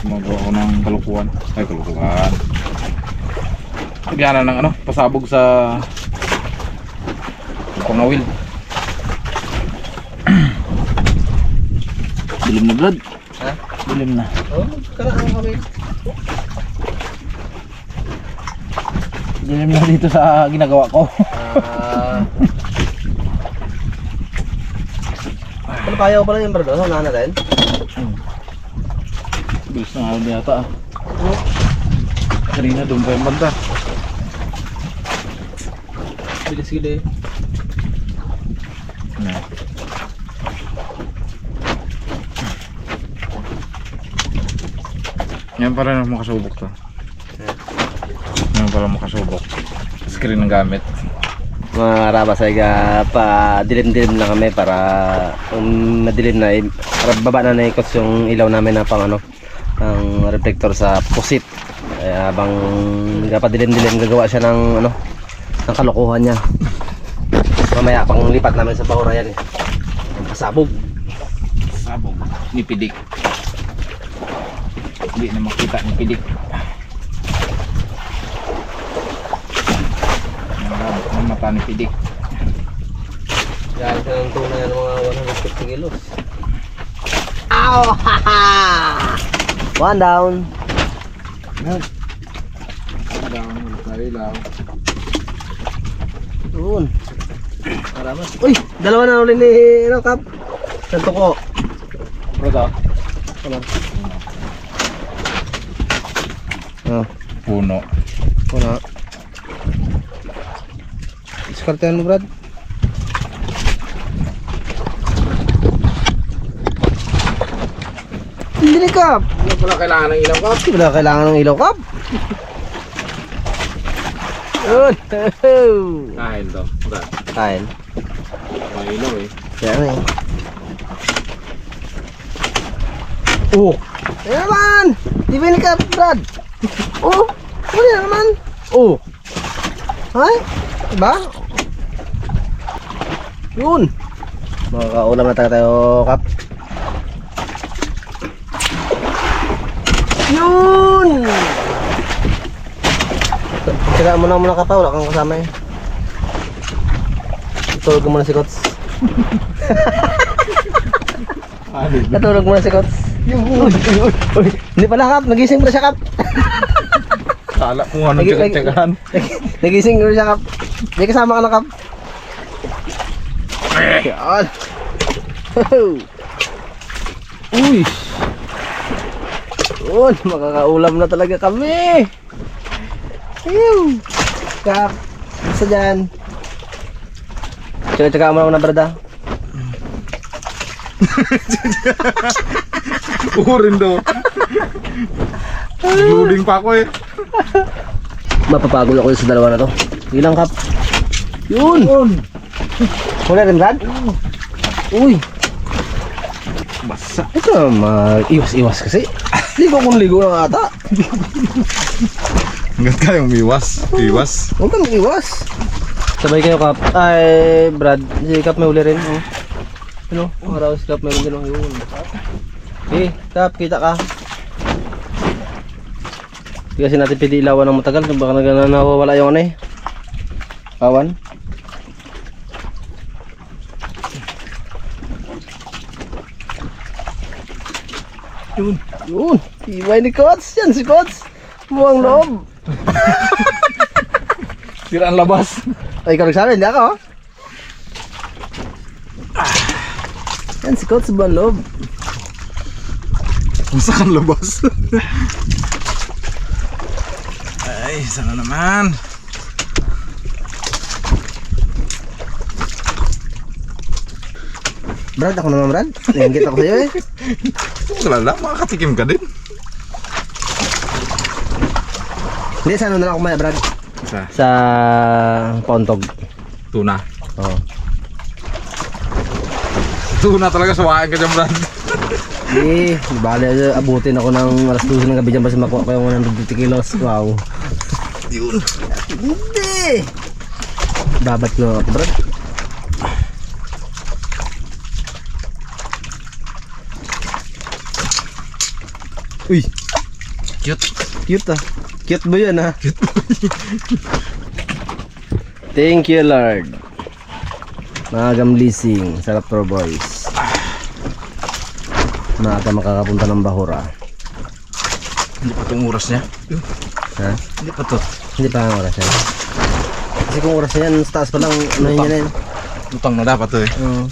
Magawa ko ng kalukuhan. Ay, kalukuhan. Lagyan na ng ano, pasabog sa pangawil. Dilim na blood. Ha? Dilim na. Oh, karaan kami. Dilim na dito sa ginagawa ko. Ano kaya ko pala yung brado? Ano na rin? Bilis na araw yata ah. Kanina doon pa yung banda. Bilis gila eh. Yan para na makasubok to. Yan para makasubok. Screen ng gamit. Mga karabas ay pa dilim-dilim na kami para madilim na para baba na naikot yung ilaw namin na pang ano ang reflector sa pusit. Kaya habang dilim-dilim gagawa siya ng ano ng kalokohan niya. Mamaya pang lipat namin sa bahurayan eh. Ang pasabog. Sabog. Ni Pidik. Hindi na makita ni Pidik. Ang mata ni Pidik. Dahil siya ng tunay ng mga 150 kilos. Ow! Haha! One down. Yan. Down ulit na ilaw. Doon. Karabas. Uy! Dalawa na ulit ni ano, Kap? Santo ko. Brother. Ano? Oh. Puno. Ano? Diskartehan mo, Brad. Hindi Kap. Hindi pala kailangan ng ilaw, Kap. Wala kailangan ng ilaw, Kap. Yun. Kain to. Brad. Kain. May ilaw eh. Kaya na eh. Oh! Ayan naman! Di ba ni Kap, Brad? Oh! Huli na naman! Oh! Ay! Diba? Yun! Makakaulam na tayo, Kap. Yun! Tira mo na muna, Kap. Wala kang kasama eh. Tulog ko muna si Kots. Natulog muna si Kots. Uy, hindi pala, Kap. Nagising pala siya, Kap. Kala kung anong tiyagahan. Nagising pala siya, Kap. Hindi kasama ka na, Kap. Yan. Uy. Yun, makakaulam na talaga kami. Ew. Kap, isa dyan. Tsaka mo na brada. Urin daw. Loading pa ako eh. Mapapagod ako sa dalawa na to. Ilang, Kap? Yun. Huli rin, Brad? Uy. Basa. Ito mag-iwas-iwas kasi. Ligo kung ligo na ata. Hanggat kayong iwas. Iwas. Huwag kang iwas. Sabay kayo, Kap. Ay, Brad. Si Kap may huli rin. Oh. Ano? Araw si Kap may huli rin. Yun. Okay, Kap, kita ka. Hindi kasi natin pwede ilawan ng matagal. Baka nawawala yung ano eh. Kawan. Yun. Yun. Iway ni Kots. Yan si Kots. Buwang loob. Sira ang labas. Ay, ikaw nagsabi. Hindi ako. Yan si Kots. Buwang loob. Masak ang labas. Ay, sana naman. Brad, ako naman, Brad. Nanggit ako sa'yo eh. Wala lang, makakatikim ka din. Hindi, sa ano na lang ako maya, Brad? Sa Pauntog. Tuna. Oo. Tuna talaga, sawain ka dyan, Brad. Hindi, bali, abutin ako ng alas 12 ng gabi dyan para makuha ko yung 150 kilos. Wow. Yun. Hindi! Babat ko ako, Brad. Uy. Cute. Cute ah. Cute ba yun ah? Thank you Lord. Maagang blessing. Sarap to boys. Maaga makakapunta ng Bahura. Hindi pa itong oras niya. Ha? Hindi pa to. Hindi pa ang oras yan. Kasi kung oras yan, sa taas pa lang, ano yun yan. Lutang na dapat to eh. Oo.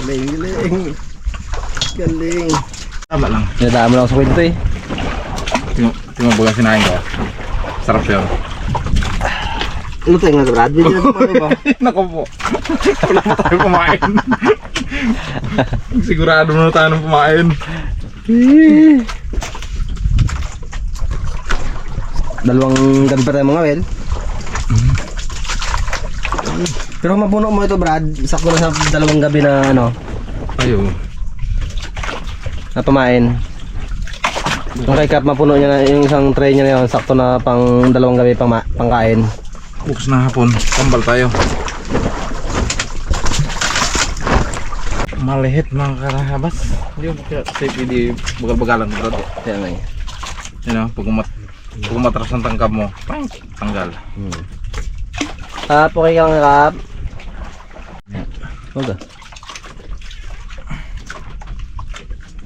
Galing, galing. Galing. Tama lang. Nadaan mo lang ako sa kwento eh. Tingnan mo ba sinain ko? Sarap yun. Ano tayo nga Brad? Hindi na paano ba? Nako po. Wala pa tayo kumain. Sigurado na tayo nang kumain. Dalawang gabi pa tayo mga wel. Pero kung mapuno mo ito Brad, sakto na sa dalawang gabi na ano, Ayo. na pamain. Kung kay Kap mapuno niya na yung isang tray niya na yun, sakto na pang dalawang gabi pangkain. Bukas na hapon. Kambal tayo. Malihit mga karahabas. Hindi mo kaya safe hindi bagal-bagalan bro. Kaya nga eh. Yan o, pag umatras ang tangkab mo, pang, tanggal. Kap, okay ka nga Kap? Huwag ah.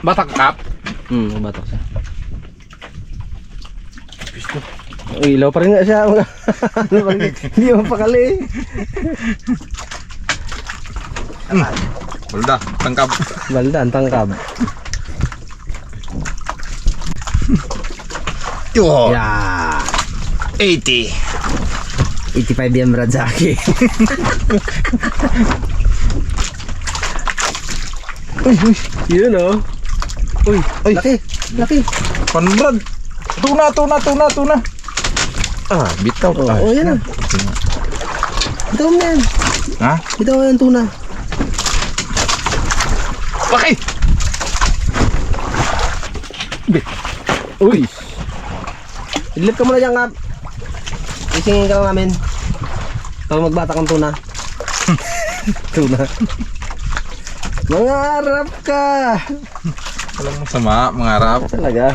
Batak kap. Batok siya. Uy, ilaw pa rin nga siya. Hindi mo pakali. Balda, tangkab. Balda, ang tangkab. Yo, Yeah. 80. 85 yan Brad sa akin. Uy, yun oh. Uy, laki, laki. Panbrad. Tuna. Ah, bitaw. Oo, yan ah. Bitaw mo yan. Ha? Bitaw mo yan tuna. Laki! Uy. Idlip ka muna dyan Kap. Isingin ka lang namin. Para magbatak ang tuna. Tuna. Mangarap ka. Walang masama, mangarap. Talaga.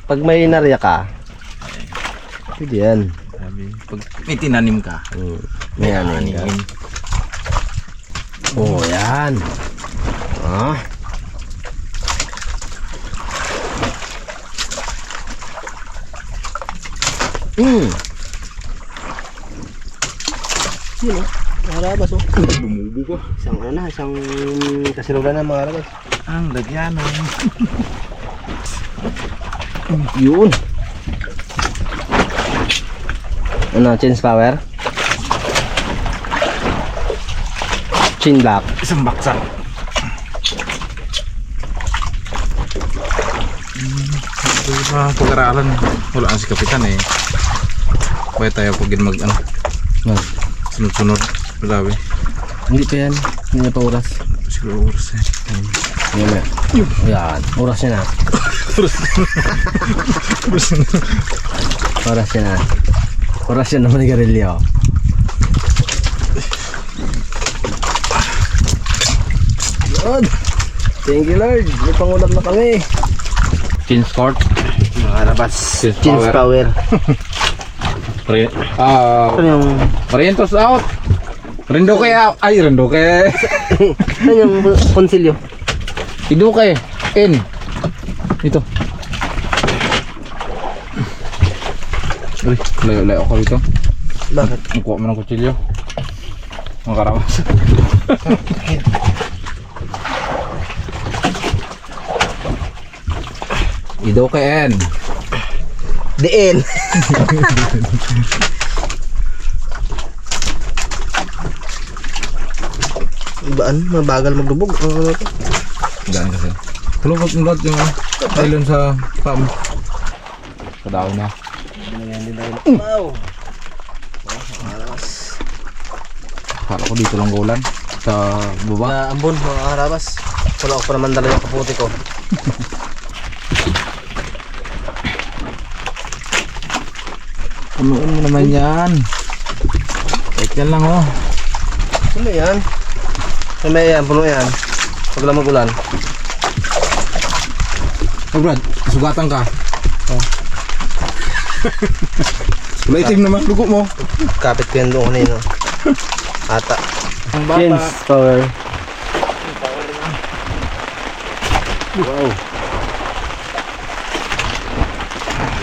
Pag may narya ka, pwede yan. Sabi, pag may tinanim ka, May ano yan ka. Oh, yan. Ah. Yun oh. Maharabas oh. bumubo ko. Isang ano na, isang kasilugan na maharabas. Ang lagyan o. Yun. Ano, change power? Chin block. Isang baksak. Ito yung mga pag-aralan. Wala nga si Kapitan eh. Kaya tayo pag mag ano, sunod-sunod. Malawi. Hindi pa yan. Hindi na pa oras. Siguro oras eh. Yan na. Yan. Oras niya na. Oras niya na. Oras niya naman ni Garilio. Lord. Thank you Lord. May pangulam na kami. Chin sport. Makarabas. Chin power. Ano yung... Marientos out. Rendoke out. Ay, Rendoke. Ano yung konsilyo? Iduke. In. Ito. Uy, layo-layo ako dito. Bakit? Nakuha mo ng kutsilyo. Mga karawas. Iduke N. DN. Ibaan, mabagal maglubog. Ano ito? Gano'n kasi. Kulubot yung lot yung island sa farm. Sa daon na. Wow. Akala ko dito lang gulan. Sa baba. Ambon, mga harabas. Wala ako pa naman dala yung kaputi ko. Punuin mo naman yan. Kahit yan lang oh. Ano yan? May yan, puno yan. Pag lang magulan. Oh Brad, sugatan ka. Oh. Maitim naman, dugo mo. Kapit ko yan doon kanina. Ata. Ang bata. Chins power. Wow.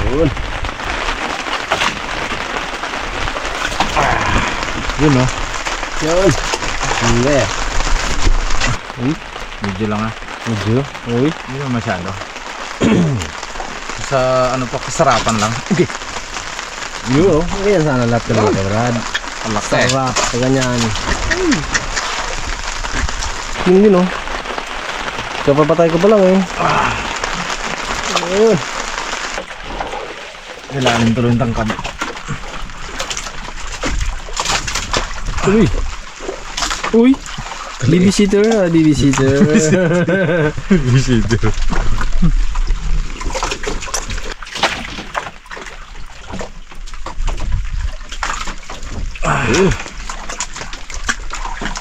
Yun. Yun oh. Yun. Hindi. Medyo lang ah. Medyo. Uy. Hindi naman masyado. Sa ano pa, kasarapan lang. Okay. Yun oh. Ganyan sana lahat ka naman kay Brad. Ang laki. Sarap. Sa ganyan. Hindi no. Kapapatay ko pa lang eh. Ayun. Kailangan tuloy yung tangkad. Uy. Uy. Babysitter ah, babysitter. Visitor.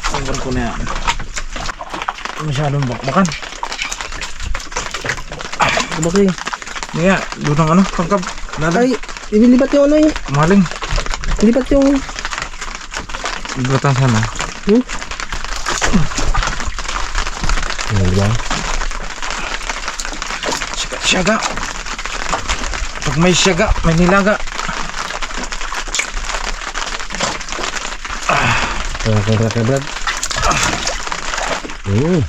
Sanggan ko na yan. Masyadong bakbakan. Bakit? Nga, doon ang ano, tangkab. Ay, ililipat yung ano eh. Maling. Ilipat yung... Ibatan sana. Ano ba? Siyaga. Pag may siyaga, may nilaga. Kaya kay Brad. Ayos.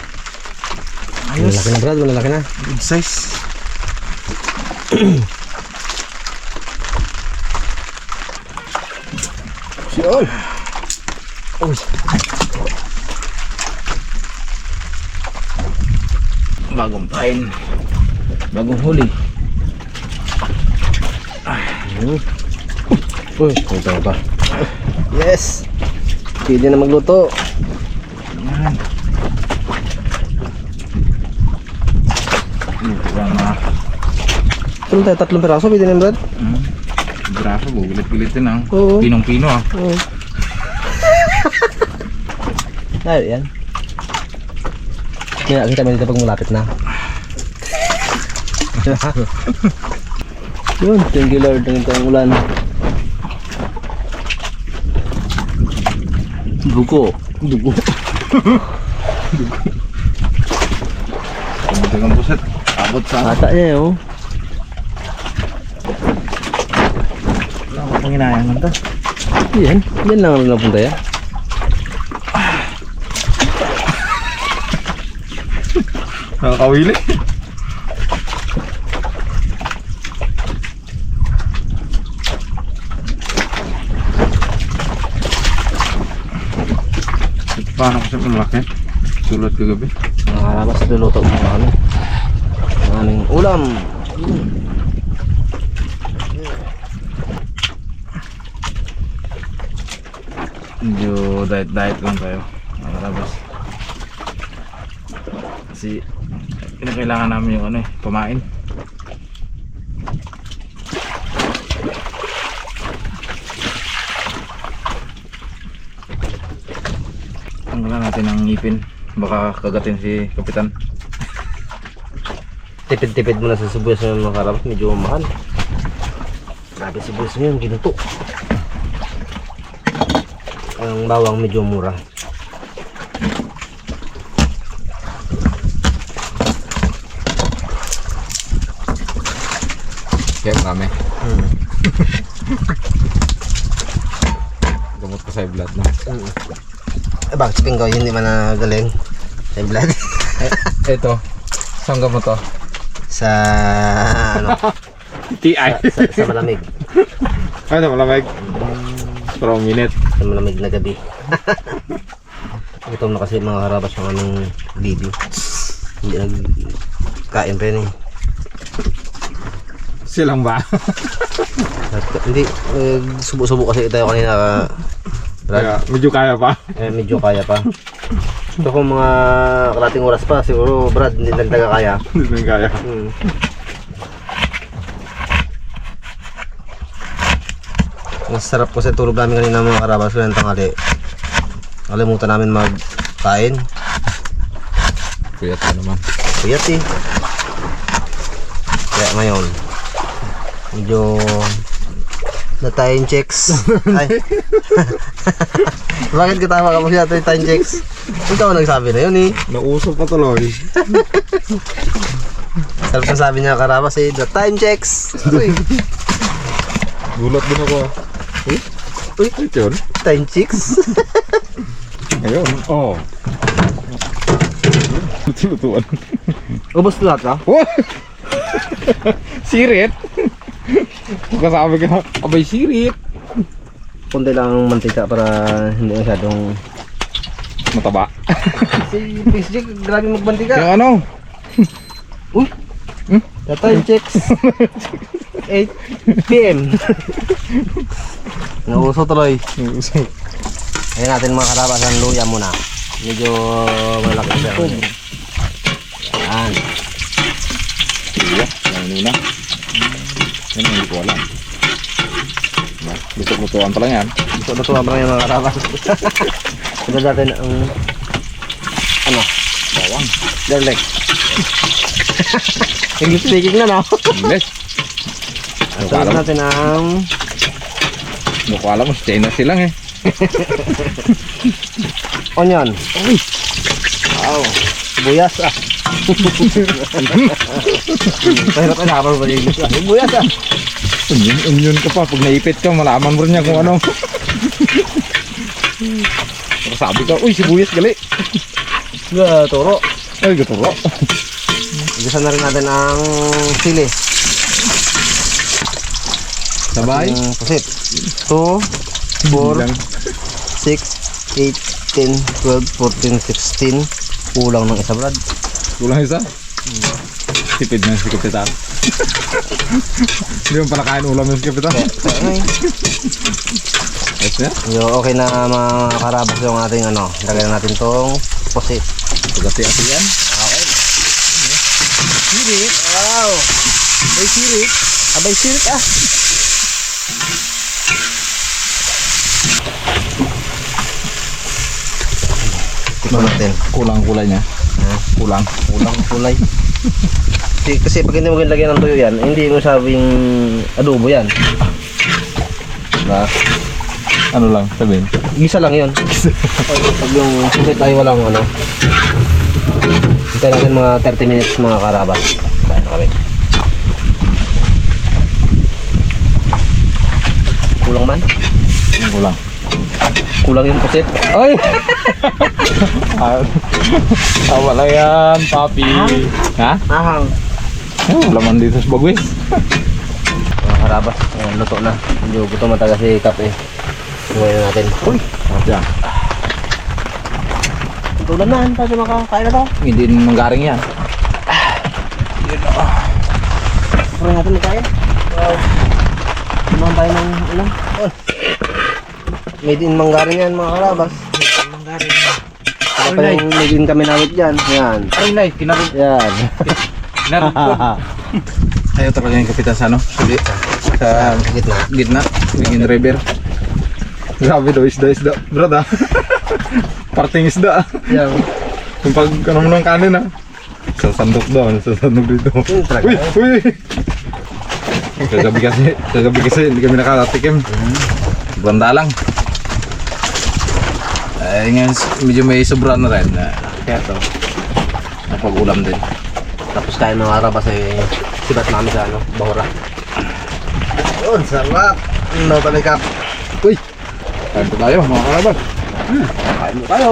Malaki na Brad, malaki na. Good size. Siyon. Uy. Bagong pain. Bagong huli. Uy, ito pa. Yes. Pwede na magluto. Yan. Ito ba mga Ito tayo, 3 piraso, pwede na Brad. braso, gugulit-gulitin ang Oo. pinong-pino ah. Oo. Ay, yan. May nakita mo dito pag malapit na. Yun, thank you Lord ng itong ulan. Dugo. Dugo. Abot ang puset. Abot sa Ata niya yun. Wala ko pang inayangan to. Yan. Yan lang ang napunta yan. Nakakawili. Paano ko sa malaki? Sulot kagabi. Mas luluto mo ng ano. Ang aming ulam. Medyo diet lang tayo. Makarabas. Kasi kinakailangan namin yung ano eh, pamain. Tanggalan natin ang ngipin. Baka kagatin si Kapitan. Tipid-tipid mo na sa sibuyas ng mga karabas. Medyo mahal. Grabe sibuyas ngayon. Ginuto. Ang bawang medyo mura. Kaya marami. Gamot ko sa blood na. Eh bakit si Pingoy hindi man nagaling sa blood? Ito. Saan gamot to? Sa ano? TI. Sa malamig. Ay, ito malamig. Pero minute. Sa malamig na gabi. Gutom na kasi mga karabas yung aming video. Hindi nagkain rin eh. Silang ba? Hindi, subo-subo kasi tayo kanina. Kaya, medyo kaya pa. Medyo kaya pa. So kung mga kalating oras pa, siguro Brad, hindi lang taga kaya. Hindi na kaya. Ang sarap kasi tulog namin kanina mga karabas ko ng tanghali. Nakalimutan namin magkain. Kuyat ka naman. Kuyat eh. Kaya ngayon, medyo na time checks. Ay. Bakit ka tama ka mo siya time checks? Ikaw ang nagsabi na yun eh. Nausap pa tuloy. Sarap na sabi niya karabas eh, the time checks. Uy, Gulat din ako. uy, Ito yun. time checks. Ayun. Oo. Lutuan. Ubus lahat ka? What? Sirit? Kasabi ka, abay sirit. Kunti lang ang mantika para hindi masyadong... Mataba. Si PSJ, grabe magmantika. Yung ano? Uy, the time checks. 8 PM. Nauso tuloy. Ayan natin mga karabas ang luya muna. Medyo malaki siya. Yan. Iya, yang una. Yan ang hindi ko alam. Luto-lutuan pa lang yan. Ito ba yung mga karabas? Ito natin ang ano? Bawang. Garlic. English speaking na no? English. Ito natin ang Hindi ko alam, China silang eh. onion. Uy! Wow. Buyas ah. Mahirap na habang ba yung English ah. Buyas ah. Onion ka pa, pag naipit ka, malaman mo rin niya kung ano. Pero sabi ka, uy, sibuyas gali. Turo. Ay, gaturo. Igisa na rin natin ang sili. Sabay. Ang pusit. 2, 4, 6, 8, 10, 12, 14, 16. Kulang ng isa brad. Kulang isa. Tipid na si Kapitan. Hindi mo pala kain ulam yung si Kapitan. Ayos na. Okay na mga karabas yung ating ano. Lagyan natin tong pusit. Pagati-ati yan. Okay. Sirit. Wow. Abay sirit. Abay sirit ah. Tikman natin. Kulang kulay niya. Kulang. Kulang kulay. Kasi pag hindi mo lagyan ng tuyo yan, hindi mo sabing adobo yan. Diba? Ano lang, sabihin. Gisa lang yun. Pag yung sulit ay walang ano. Hintay natin mga 30 minutes mga karabas. Kain na kami. Kulang man? Kulang. Kulang yung pusit. Ay! Tawa lang yan, papi. Ha? Ahang. Laman dito sa bagwis. Mga karabas, ayan, luto na. Medyo gutom mataga si Kap eh. Ngayon natin. Uy! Yan. Tulan na, tayo makakain na to. Hindi manggaring yan. Puro natin magkain. Wow. Naman tayo ng ulam. Oh. Made in Manggaring yan mga karabas. Manggaring. Kaya pa yung made in kami nawit dyan. Yan. Ay, nay, kinarun. Yan. Kinarun po. Ayaw talaga yung Kapitan sa ano? Sa Gitna. gitna. Yung river. Grabe daw, isda. Brad ah. Parting isda. Yan. Yung pag ano mo ng kanin ah. Sa sandok doon, sa sandok dito. Yung talaga. Uy! Kagabi kasi hindi kami nakatikim. Sobrang dalang. Ay ngayon medyo may sobra na rin. Kaya to. Napag-ulam din. Tapos kain mga karabas ay sibat namin sa ano, Bahura. Yun, sarap. Ano tayo Kap? Uy! Kain po tayo mga karabas. Kain mo tayo.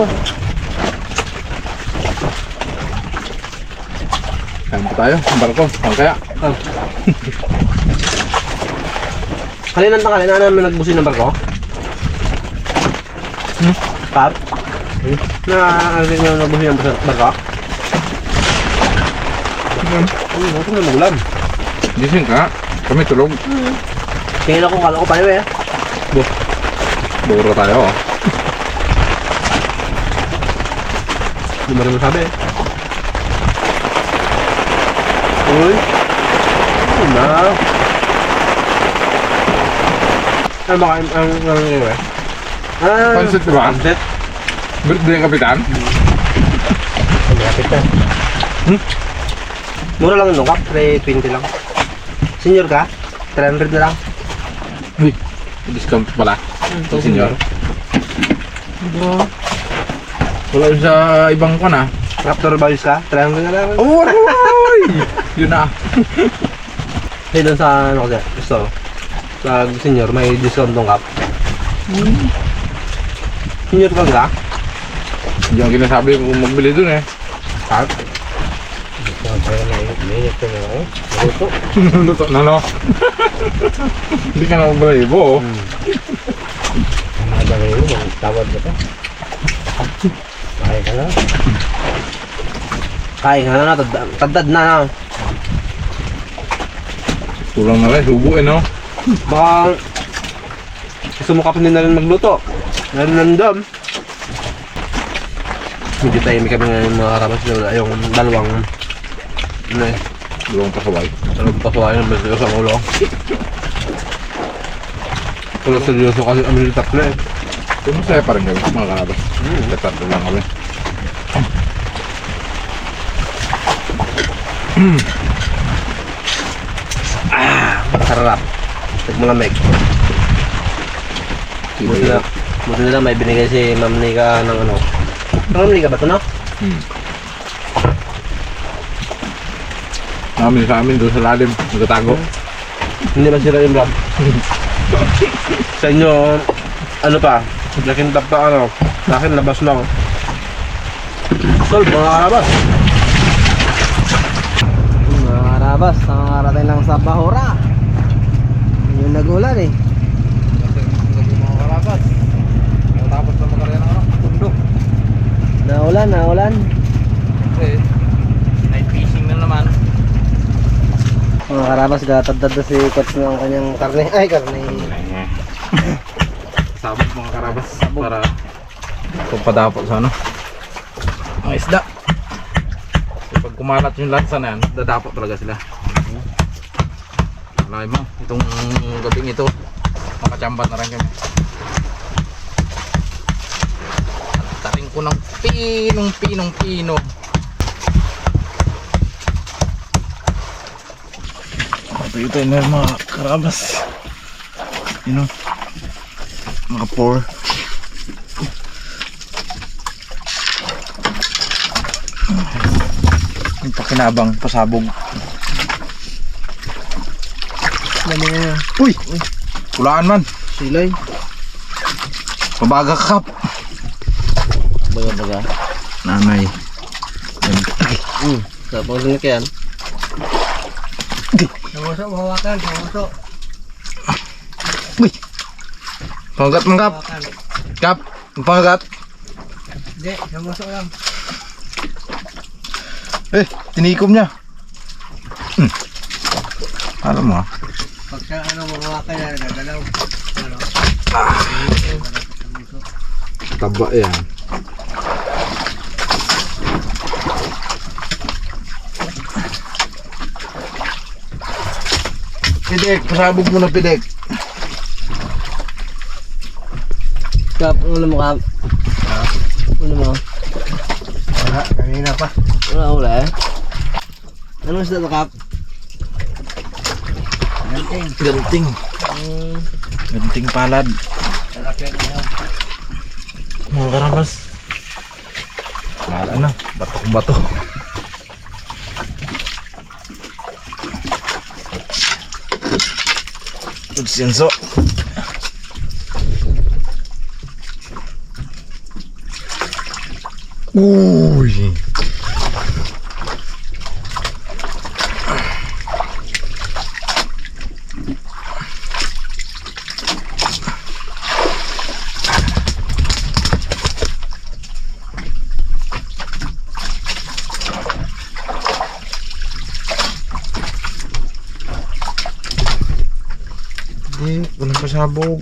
Kain po tayo. Ang barko. Ang kaya. Kalinan tanghali na namin nagbusin ng barko. Kap? Na ano rin yung nagbusin ng barko? Ito na magulam. Gising ka. Kami tulog. Tingin ako, kala ko paano eh. Buro tayo oh. Hindi mo rin masabi eh. Uy! Ano na? Ano ba ang nangyayari eh? Pansit diba? Pansit? Birthday ng Kapitan? Malapit na. Mura lang nung Kap, 320 lang. Senior ka? 300 na lang. Uy, discount pala. Ito, senyor. Wala yun sa ibang ko na. Raptor Bayos ka? 300 na lang. Uy! Yun na. Hey, doon sa ano kasi, gusto. Sa senior, may discount tong cup. Senior ka nga? Hindi ang kinasabi kung magbili dun eh. Cup? Luto na no. Hindi ka na magbalibo. Tawad ba ito? Kain ka na. Kain ka na, tadad na. Tulang na rin, subo eh no. Baka sumukap din na rin magluto. Meron nandun. Medyo tahimik kami ngayon mga karamas. Yung dalawang ano eh, Dalawang pasaway. dalawang pasuwain ng beso sa ulo. Pero seryoso kasi kami yung tatlo eh. Pero masaya pa rin kami mga kanabas. Tatlo lang kami. Sarap. Nagmalamig. Buti nila may binigay si Ma'am Nika ng ano. Ma'am Nika ba ito no? Namin sa amin doon sa lalim. Nagtatago. Hindi ba sila yung vlog? Sa inyo, ano pa? Nakintap pa ano? Sa akin, labas lang. Sol, mga karabas. Mga karabas, nakakarating lang sa Bahura. Yung nagulan eh. Mga karabas. Tapos na makarya ng tundo. Naulan. Eh, night fishing na naman. Mga karabas, gatadad na si Coach ng kanyang karne. Ay, karne. Sabot mga karabas para pagpadapot sa ano ang isda. So, pag kumalat yung lansa na yan, dadapot talaga sila. Alay mo, itong gabing ito makachambat na rin kami. Taring ko ng pinong. Ito na yung mga karabas. You know, mga pour. Yung pakinabang, pasabog. Dami nga. Uy! Kulaan man. Silay. Pabaga kap. Baga. Nanay. Tapos na kaya. Namuso, mahawakan. Namuso. Uy! Panggat mangkap. Kap, panggat. Hindi, namuso lang. Tinikom niya. Alam mo ah. Pagka ano, mahawakan na, nagagalaw. Ano? Taba yan. Pidek, pasabog mo na pidek. Kap, ulo mo kap. Ulo mo. Wala, kanina pa. Wala eh. Ano isda to kap? Ganting. Ganting palad. Mga karabas. Wala na, bato. Pagsiyanso. Uy! Hindi, walang pasabog.